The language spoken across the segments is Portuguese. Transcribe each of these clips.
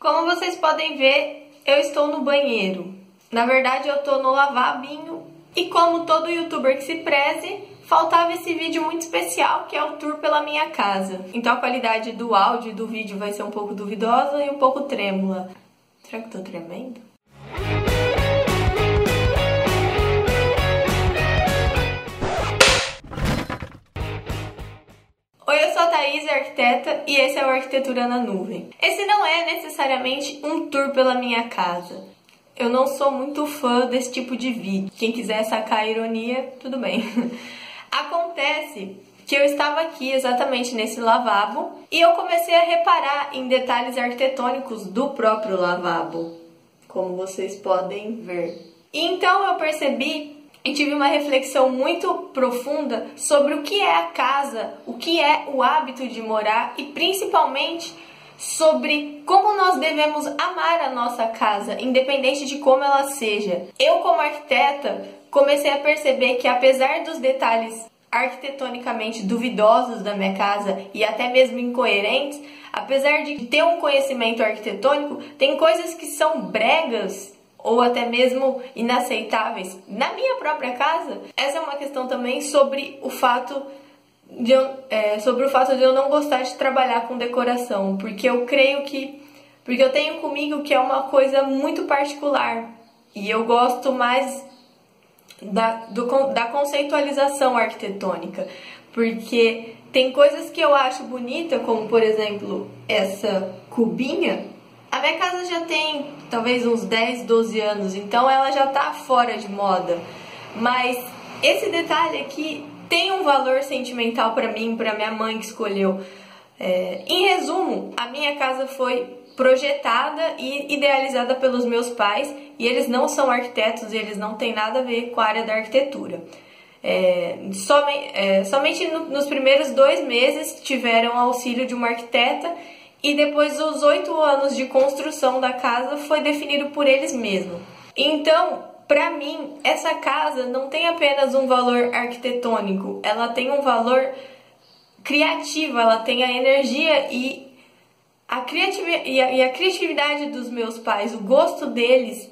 Como vocês podem ver, eu estou no banheiro. Na verdade, eu estou no lavabinho. E como todo youtuber que se preze, faltava esse vídeo muito especial, que é o tour pela minha casa. Então a qualidade do áudio e do vídeo vai ser um pouco duvidosa e um pouco trêmula. Será que eu tô tremendo? Oi, eu sou a Thaís, arquiteta, e esse é o Arquitetura na Nuvem. Esse não é necessariamente um tour pela minha casa. Eu não sou muito fã desse tipo de vídeo. Quem quiser sacar a ironia, tudo bem. Acontece que eu estava aqui exatamente nesse lavabo e eu comecei a reparar em detalhes arquitetônicos do próprio lavabo, como vocês podem ver. E então eu percebi e tive uma reflexão muito profunda sobre o que é a casa, o que é o hábito de morar e principalmente sobre como nós devemos amar a nossa casa, independente de como ela seja. Eu, como arquiteta, comecei a perceber que apesar dos detalhes arquitetonicamente duvidosos da minha casa e até mesmo incoerentes, apesar de ter um conhecimento arquitetônico, tem coisas que são bregas ou até mesmo inaceitáveis na minha própria casa. Essa é uma questão também sobre o fato de eu não gostar de trabalhar com decoração, porque eu creio que porque eu tenho comigo que é uma coisa muito particular e eu gosto mais da conceitualização arquitetônica, porque tem coisas que eu acho bonita, como por exemplo essa cubinha. A minha casa já tem talvez uns 10, 12 anos, então ela já tá fora de moda. Mas esse detalhe aqui tem um valor sentimental para mim, para minha mãe que escolheu. Em resumo, a minha casa foi projetada e idealizada pelos meus pais, e eles não são arquitetos e eles não têm nada a ver com a área da arquitetura. Somente nos primeiros 2 meses tiveram auxílio de uma arquiteta, e depois dos 8 anos de construção da casa foi definido por eles mesmos. Então, para mim, essa casa não tem apenas um valor arquitetônico, ela tem um valor criativo, ela tem a energia e a criatividade dos meus pais, o gosto deles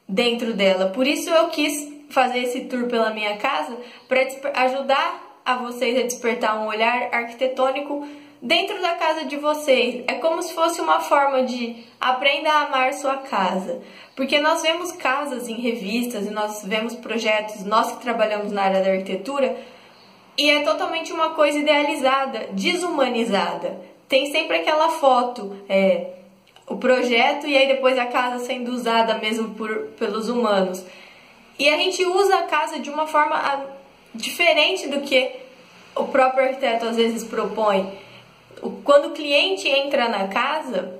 dentro dela. Por isso eu quis fazer esse tour pela minha casa para ajudar a vocês a despertar um olhar arquitetônico dentro da casa de vocês. É como se fosse uma forma de aprenda a amar sua casa. Porque nós vemos casas em revistas e nós vemos projetos, nós que trabalhamos na área da arquitetura, e é totalmente uma coisa idealizada, desumanizada. Tem sempre aquela foto, o projeto e aí depois a casa sendo usada mesmo pelos humanos. E a gente usa a casa de uma forma diferente do que o próprio arquiteto às vezes propõe. Quando o cliente entra na casa,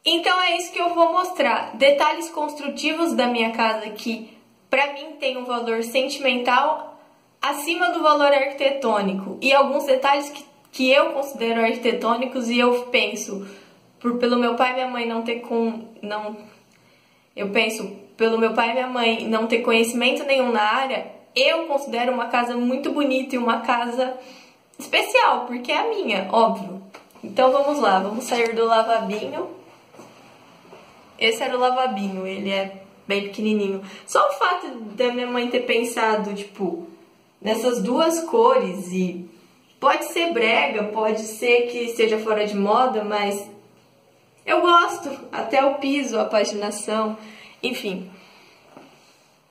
então é isso que eu vou mostrar. Detalhes construtivos da minha casa que, pra mim, tem um valor sentimental acima do valor arquitetônico. E alguns detalhes que eu considero arquitetônicos e eu penso, pelo meu pai e minha mãe pelo meu pai e minha mãe não ter conhecimento nenhum na área, eu considero uma casa muito bonita e uma casa especial, porque é a minha, óbvio. Então vamos lá, vamos sair do lavabinho. Esse era o lavabinho, ele é bem pequenininho. Só o fato da minha mãe ter pensado, tipo, nessas duas cores, e pode ser brega, pode ser que esteja fora de moda, mas eu gosto. Até o piso, a paginação, enfim.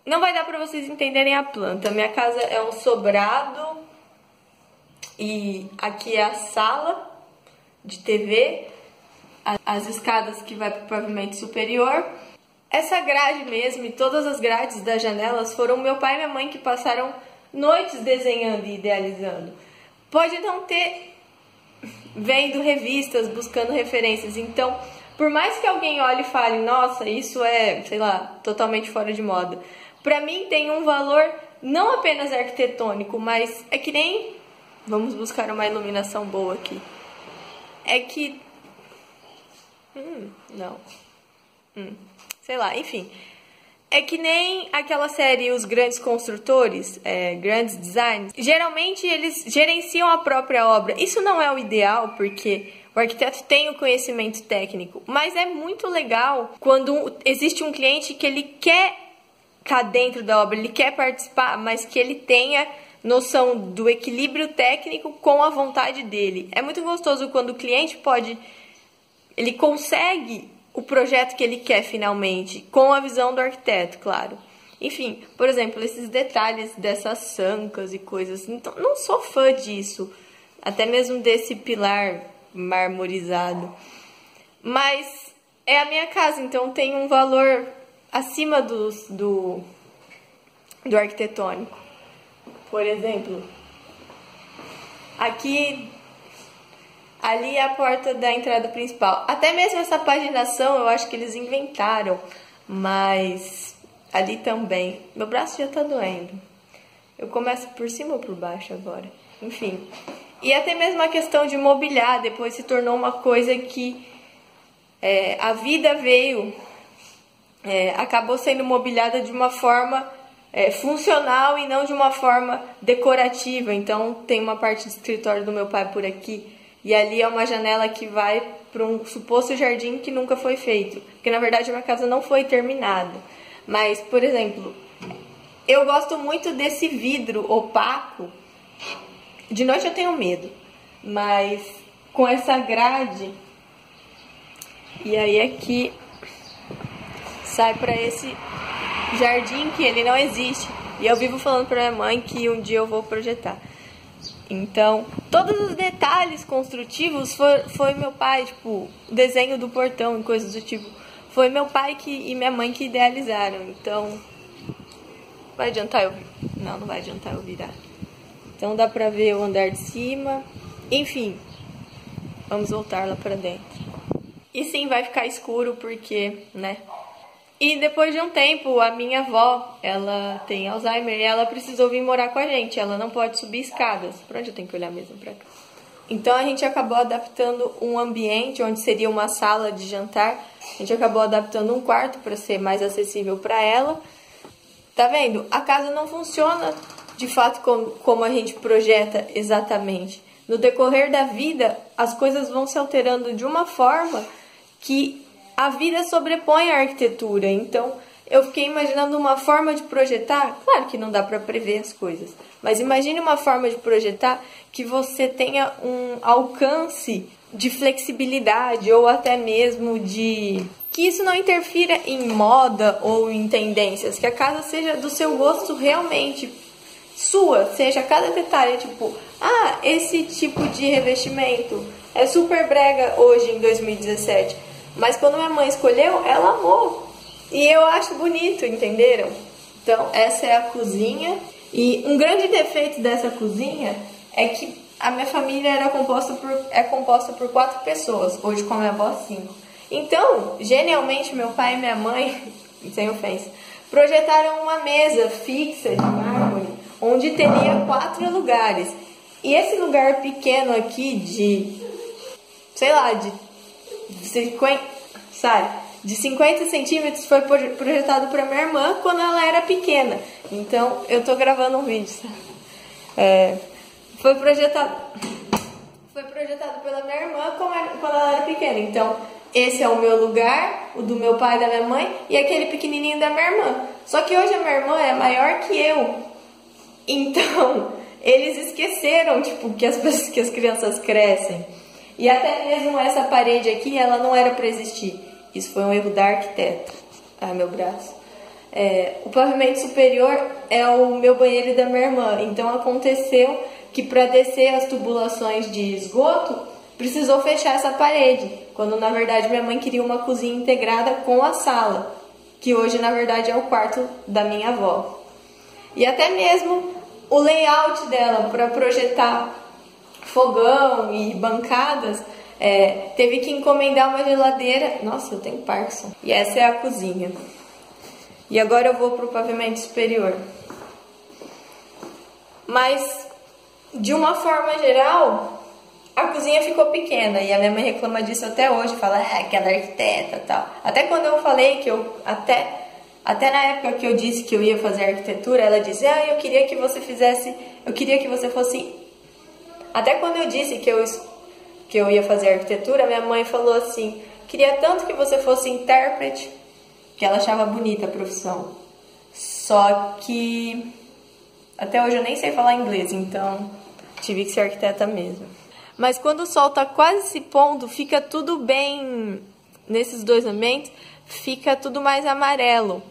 Não vai dar pra vocês entenderem a planta. Minha casa é um sobrado e aqui é a sala de TV, as escadas que vai para o pavimento superior. Essa grade mesmo e todas as grades das janelas foram meu pai e minha mãe que passaram noites desenhando e idealizando. Pode não ter vendo revistas, buscando referências. Então, por mais que alguém olhe e fale, nossa, isso é, sei lá, totalmente fora de moda, pra mim tem um valor não apenas arquitetônico, mas é que nem... Vamos buscar uma iluminação boa aqui. É que... sei lá, enfim. É que nem aquela série Os Grandes Construtores, Grandes Designs. Geralmente eles gerenciam a própria obra. Isso não é o ideal, porque o arquiteto tem o conhecimento técnico, mas é muito legal quando existe um cliente que ele quer estar dentro da obra, ele quer participar, mas que ele tenha noção do equilíbrio técnico com a vontade dele. É muito gostoso quando o cliente ele consegue o projeto que ele quer finalmente, com a visão do arquiteto, claro. Enfim, por exemplo, esses detalhes dessas sancas e coisas, então não sou fã disso, até mesmo desse pilar marmorizado. Mas é a minha casa, então tem um valor acima do arquitetônico. Por exemplo, ali é a porta da entrada principal. Até mesmo essa paginação eu acho que eles inventaram, mas ali também. Meu braço já tá doendo. Eu começo por cima ou por baixo agora? Enfim. E até mesmo a questão de mobiliar depois se tornou uma coisa que a vida acabou sendo mobiliada de uma forma funcional e não de uma forma decorativa. Então tem uma parte do escritório do meu pai por aqui e ali é uma janela que vai para um suposto jardim que nunca foi feito, porque na verdade a minha casa não foi terminada. Mas, por exemplo, eu gosto muito desse vidro opaco. De noite eu tenho medo, mas com essa grade, e aí aqui sai para esse jardim que ele não existe. E eu vivo falando para minha mãe que um dia eu vou projetar. Então, todos os detalhes construtivos foi meu pai, tipo, o desenho do portão e coisas do tipo. Foi meu pai e minha mãe que idealizaram. Então, vai adiantar eu... Não vai adiantar eu virar. Então dá pra ver o andar de cima. Enfim, vamos voltar lá pra dentro. E sim, vai ficar escuro porque, né? E depois de um tempo, a minha avó, ela tem Alzheimer e ela precisou vir morar com a gente. Ela não pode subir escadas. Pra onde eu tenho que olhar mesmo? Pra cá. Então a gente acabou adaptando um ambiente onde seria uma sala de jantar. A gente acabou adaptando um quarto para ser mais acessível para ela. Tá vendo? A casa não funciona de fato como a gente projeta exatamente. No decorrer da vida, as coisas vão se alterando de uma forma que a vida sobrepõe a arquitetura. Então, eu fiquei imaginando uma forma de projetar. Claro que não dá para prever as coisas, mas imagine uma forma de projetar que você tenha um alcance de flexibilidade ou até mesmo de... que isso não interfira em moda ou em tendências, que a casa seja do seu gosto realmente sua, seja cada detalhe, tipo, esse tipo de revestimento é super brega hoje em 2017, mas quando minha mãe escolheu, ela amou, e eu acho bonito, entenderam? Então, essa é a cozinha, e um grande defeito dessa cozinha é que a minha família é composta por 4 pessoas, hoje com a minha avó 5. Então, genialmente, meu pai e minha mãe, sem ofensa, projetaram uma mesa fixa de mármore, onde teria 4 lugares. E esse lugar pequeno aqui de, sei lá, de 50 centímetros foi projetado para minha irmã quando ela era pequena. Então, eu tô gravando um vídeo, Foi projetado pela minha irmã quando ela era pequena. Então, esse é o meu lugar, o do meu pai e da minha mãe, e aquele pequenininho da minha irmã. Só que hoje a minha irmã é maior que eu. Então, eles esqueceram, tipo, que as crianças crescem. E até mesmo essa parede aqui, ela não era para existir. Isso foi um erro da arquiteta. Meu braço. O pavimento superior é o meu banheiro e da minha irmã. Então, aconteceu que para descer as tubulações de esgoto, precisou fechar essa parede, quando na verdade minha mãe queria uma cozinha integrada com a sala, que hoje na verdade é o quarto da minha avó. E até mesmo o layout dela para projetar fogão e bancadas, teve que encomendar uma geladeira. Nossa, eu tenho Parkinson. E essa é a cozinha. E agora eu vou para o pavimento superior. Mas, de uma forma geral, a cozinha ficou pequena. E a minha mãe reclama disso até hoje. Fala, aquela arquiteta e tal. Até quando eu falei que até na época que eu disse que eu ia fazer arquitetura, ela disse, eu queria que você fosse... Até quando eu disse que eu que eu ia fazer arquitetura, minha mãe falou assim: queria tanto que você fosse intérprete, que ela achava bonita a profissão. Só que até hoje eu nem sei falar inglês, então tive que ser arquiteta mesmo. Mas quando o sol tá quase se pondo, fica tudo bem, nesses dois ambientes, fica tudo mais amarelo.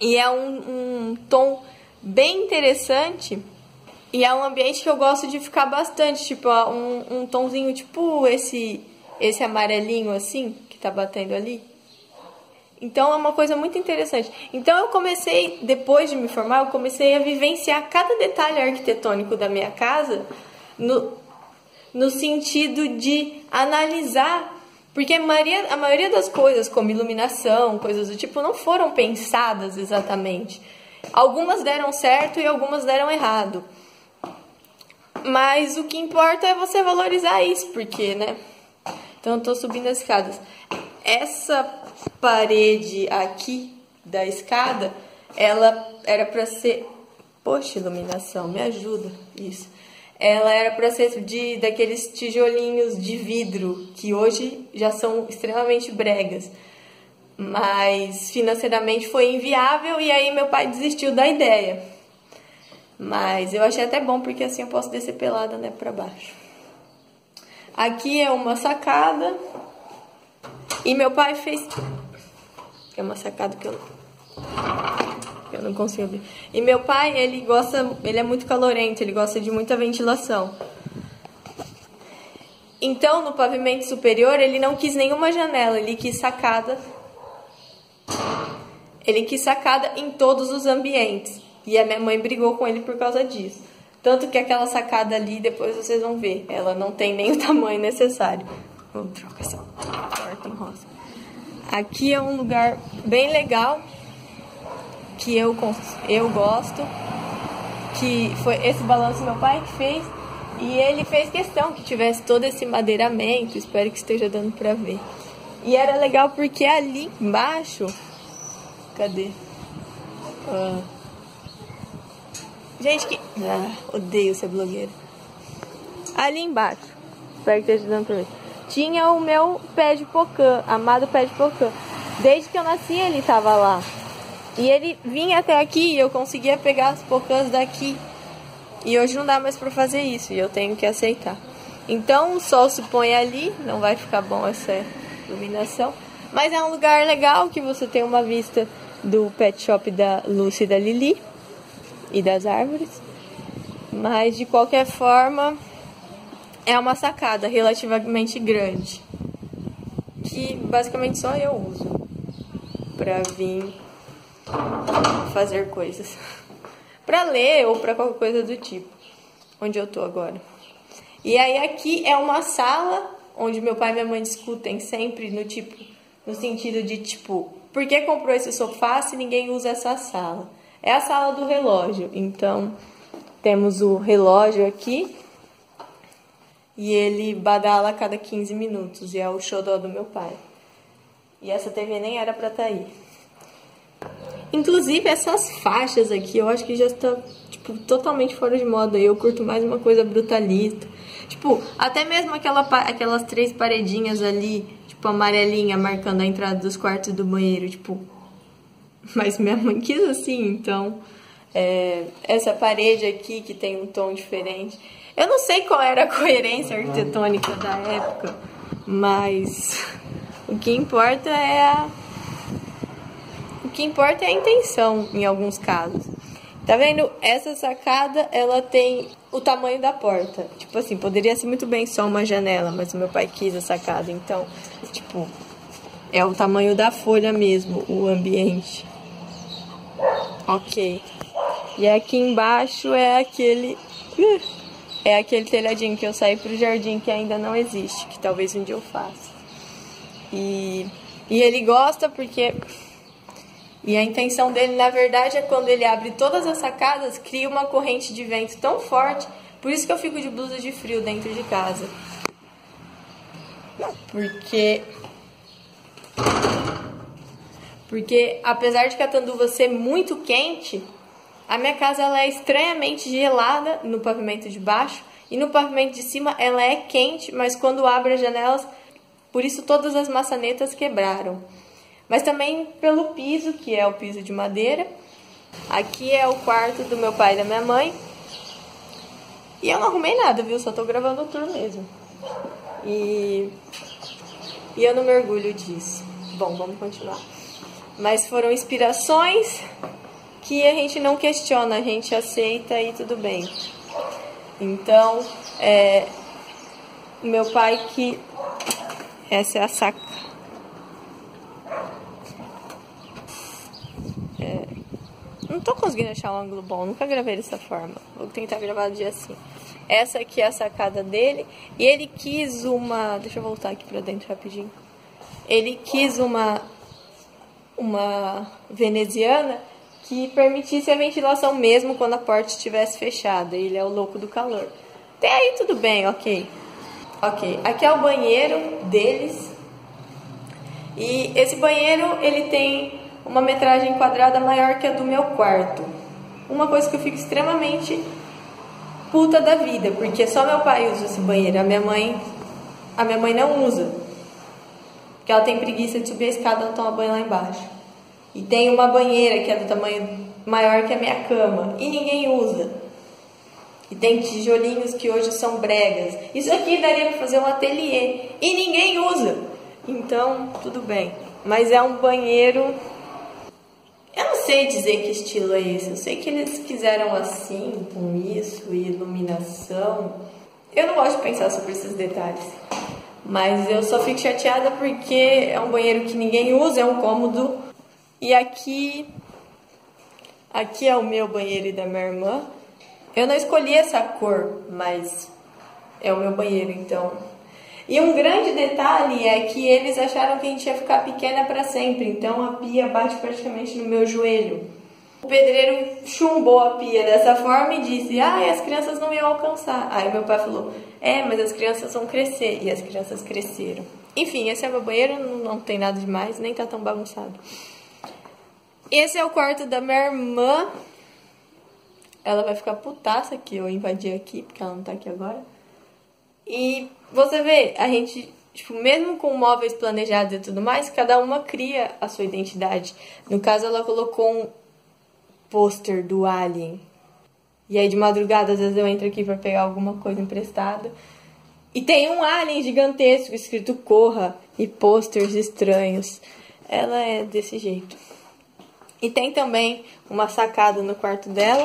E é um tom bem interessante. E é um ambiente que eu gosto de ficar bastante, tipo, um tomzinho tipo esse amarelinho assim, que tá batendo ali. Então é uma coisa muito interessante. Então eu comecei, depois de me formar, eu comecei a vivenciar cada detalhe arquitetônico da minha casa no sentido de analisar, porque a maioria das coisas, como iluminação, coisas do tipo, não foram pensadas exatamente. Algumas deram certo e algumas deram errado. Mas o que importa é você valorizar isso, porque, né? Então eu tô subindo as escadas. Essa parede aqui da escada, ela era pra ser... Poxa, iluminação, me ajuda. Isso. Ela era pra ser daqueles tijolinhos de vidro, que hoje já são extremamente bregas. Mas financeiramente foi inviável e aí meu pai desistiu da ideia. Mas eu achei até bom, porque assim eu posso descer pelada, né, pra baixo. Aqui é uma sacada. E meu pai fez... É uma sacada que eu não consigo abrir. E meu pai, ele é muito calorento, ele gosta de muita ventilação. Então, no pavimento superior, ele não quis nenhuma janela, ele quis sacada. Ele quis sacada em todos os ambientes. E a minha mãe brigou com ele por causa disso. Tanto que aquela sacada ali, depois vocês vão ver, ela não tem nem o tamanho necessário. Vou trocar essa porta em rosa. Aqui é um lugar bem legal, que eu gosto, que foi esse balanço meu pai que fez, e ele fez questão que tivesse todo esse madeiramento, espero que esteja dando pra ver. E era legal porque ali embaixo, cadê? Gente, odeio ser blogueira. Ali embaixo, espero que esteja dando pra ver, tinha o meu pé de pocã, amado pé de pocã. Desde que eu nasci ele estava lá. E ele vinha até aqui e eu conseguia pegar as pocãs daqui. E hoje não dá mais pra fazer isso e eu tenho que aceitar. Então o sol se põe ali, não vai ficar bom essa iluminação. Mas é um lugar legal que você tem uma vista do pet shop da Lúcia e da Lili e das árvores. Mas de qualquer forma... É uma sacada relativamente grande, que basicamente só eu uso pra vir fazer coisas, pra ler ou pra qualquer coisa do tipo, onde eu tô agora. E aí aqui é uma sala onde meu pai e minha mãe discutem sempre no sentido de tipo, por que comprou esse sofá se ninguém usa essa sala? É a sala do relógio, então temos o relógio aqui. E ele badala a cada 15 minutos. E é o xodó do meu pai. E essa TV nem era pra estar aí. Inclusive, essas faixas aqui, eu acho que já estão, tipo, totalmente fora de moda. Eu curto mais uma coisa brutalista. Tipo, até mesmo aquelas 3 paredinhas ali, tipo, amarelinha, marcando a entrada dos quartos do banheiro. Tipo, mas minha mãe quis assim, então... essa parede aqui, que tem um tom diferente... Eu não sei qual era a coerência arquitetônica da época, mas o que importa é a intenção em alguns casos. Tá vendo? Essa sacada, ela tem o tamanho da porta. Tipo assim, poderia ser muito bem só uma janela, mas o meu pai quis a sacada, então, tipo, é o tamanho da folha mesmo, o ambiente. Ok. E aqui embaixo é aquele telhadinho que eu saí pro jardim, que ainda não existe, que talvez um dia eu faça. E ele gosta porque... E a intenção dele, na verdade, é quando ele abre todas as sacadas, cria uma corrente de vento tão forte, por isso que eu fico de blusa de frio dentro de casa. Porque apesar de Catanduva ser muito quente... A minha casa ela é estranhamente gelada no pavimento de baixo E no pavimento de cima ela é quente, mas quando abre as janelas, por isso todas as maçanetas quebraram. Mas também pelo piso, que é o piso de madeira. Aqui é o quarto do meu pai e da minha mãe. E eu não arrumei nada, viu? Só tô gravando o tour mesmo. E eu não me orgulho disso. Bom, vamos continuar. Mas foram inspirações que a gente não questiona, a gente aceita e tudo bem. Então, meu pai que... Essa é a saca. Não tô conseguindo achar um ângulo bom, nunca gravei dessa forma. Vou tentar gravar do dia assim. Essa aqui é a sacada dele. E ele quis uma... Deixa eu voltar aqui pra dentro rapidinho. Ele quis uma veneziana que permitisse a ventilação mesmo quando a porta estivesse fechada. Ele é o louco do calor. Até aí tudo bem, ok. Ok, aqui é o banheiro deles. E esse banheiro, ele tem uma metragem quadrada maior que a do meu quarto. Uma coisa que eu fico extremamente puta da vida, porque só meu pai usa esse banheiro. A minha mãe não usa. Porque ela tem preguiça de subir a escada, ela toma banho lá embaixo. E tem uma banheira que é do tamanho maior que a minha cama. E ninguém usa. E tem tijolinhos que hoje são bregas. Isso aqui daria para fazer um ateliê. E ninguém usa. Então, tudo bem. Mas é um banheiro... Eu não sei dizer que estilo é esse. Eu sei que eles fizeram assim, com isso, e iluminação. Eu não gosto de pensar sobre esses detalhes. Mas eu só fico chateada porque é um banheiro que ninguém usa, é um cômodo. E aqui é o meu banheiro e da minha irmã. Eu não escolhi essa cor, mas é o meu banheiro, então. E um grande detalhe é que eles acharam que a gente ia ficar pequena para sempre, então a pia bate praticamente no meu joelho. O pedreiro chumbou a pia dessa forma e disse: as crianças não iam alcançar. Aí meu pai falou: mas as crianças vão crescer. E as crianças cresceram. Enfim, esse é meu banheiro, não tem nada demais, nem tá tão bagunçado. Esse é o quarto da minha irmã. Ela vai ficar putaça que eu invadi aqui, porque ela não tá aqui agora. E você vê, a gente, mesmo com móveis planejados e tudo mais, cada uma cria a sua identidade. No caso, ela colocou um pôster do Alien. E aí, de madrugada, às vezes eu entro aqui pra pegar alguma coisa emprestada. E tem um Alien gigantesco escrito Corra e pôsteres estranhos. Ela é desse jeito. E tem também uma sacada no quarto dela.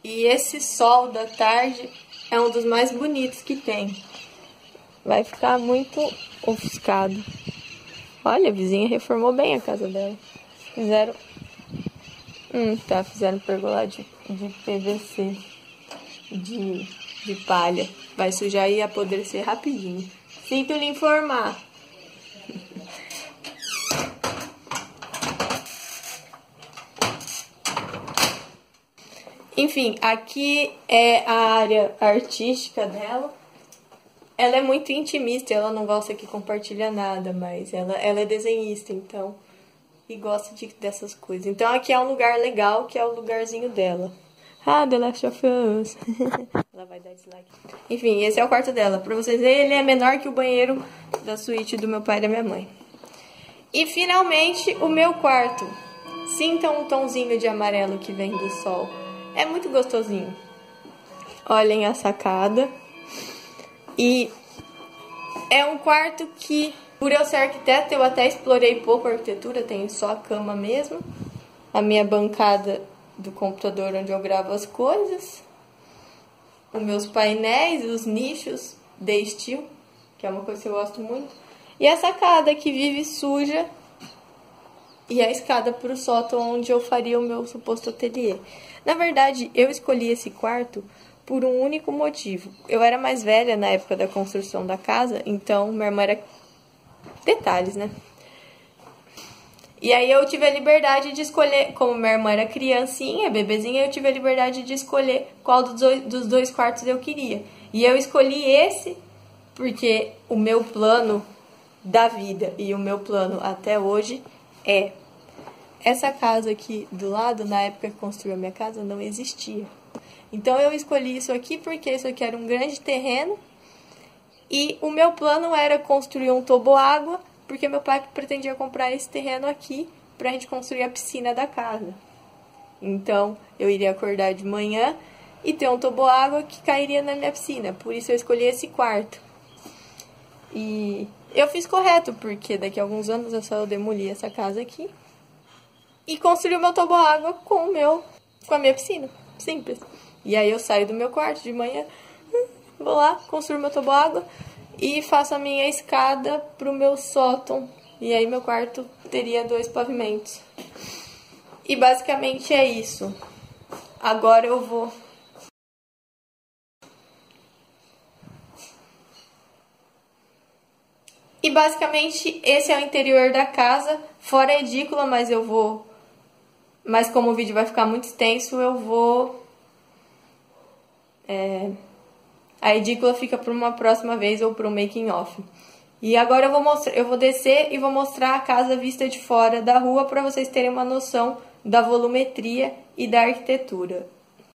E esse sol da tarde é um dos mais bonitos que tem. Vai ficar muito ofuscado. Olha, a vizinha reformou bem a casa dela. Fizeram... fizeram pergola de PVC. De palha. Vai sujar e apodrecer rapidinho. Sinto lhe informar. Enfim, aqui é a área artística dela. Ela é muito intimista, ela não gosta que compartilha nada, mas ela é desenhista, então, e gosta dessas coisas. Então aqui é um lugar legal, que é o lugarzinho dela. The Last of Us. Ela vai dar dislike. Enfim, esse é o quarto dela. Pra vocês verem, ele é menor que o banheiro da suíte do meu pai e da minha mãe. E finalmente, o meu quarto. Sintam um tomzinho de amarelo que vem do sol. É muito gostosinho. Olhem a sacada. E é um quarto que, por eu ser arquiteta, eu até explorei pouco a arquitetura. Tem só a cama mesmo. A minha bancada do computador onde eu gravo as coisas. Os meus painéis, os nichos de steel, que é uma coisa que eu gosto muito. E a sacada que vive suja. E a escada para o sótão onde eu faria o meu suposto ateliê. Na verdade, eu escolhi esse quarto por um único motivo. Eu era mais velha na época da construção da casa, então minha irmã era... Detalhes, né? E aí eu tive a liberdade de escolher, como minha irmã era criancinha, bebezinha, eu tive a liberdade de escolher qual dos dois quartos eu queria. E eu escolhi esse porque o meu plano da vida e o meu plano até hoje é... Essa casa aqui do lado, na época que construiu a minha casa, não existia. Então eu escolhi isso aqui porque isso aqui era um grande terreno e o meu plano era construir um toboágua, porque meu pai pretendia comprar esse terreno aqui pra gente construir a piscina da casa. Então eu iria acordar de manhã e ter um toboágua que cairia na minha piscina, por isso eu escolhi esse quarto. E eu fiz correto, porque daqui a alguns anos é só eu demolir essa casa aqui e construir o meu toboágua com a minha piscina. Simples. E aí eu saio do meu quarto de manhã, vou lá, construo meu toboágua e faço a minha escada pro meu sótão. E aí meu quarto teria 2 pavimentos. E basicamente é isso. Agora eu vou... E basicamente esse é o interior da casa, fora a edícula, mas eu vou... Mas como o vídeo vai ficar muito extenso, eu vou... A edícula fica para uma próxima vez ou para o making off. E agora eu vou descer e vou mostrar a casa vista de fora da rua para vocês terem uma noção da volumetria e da arquitetura.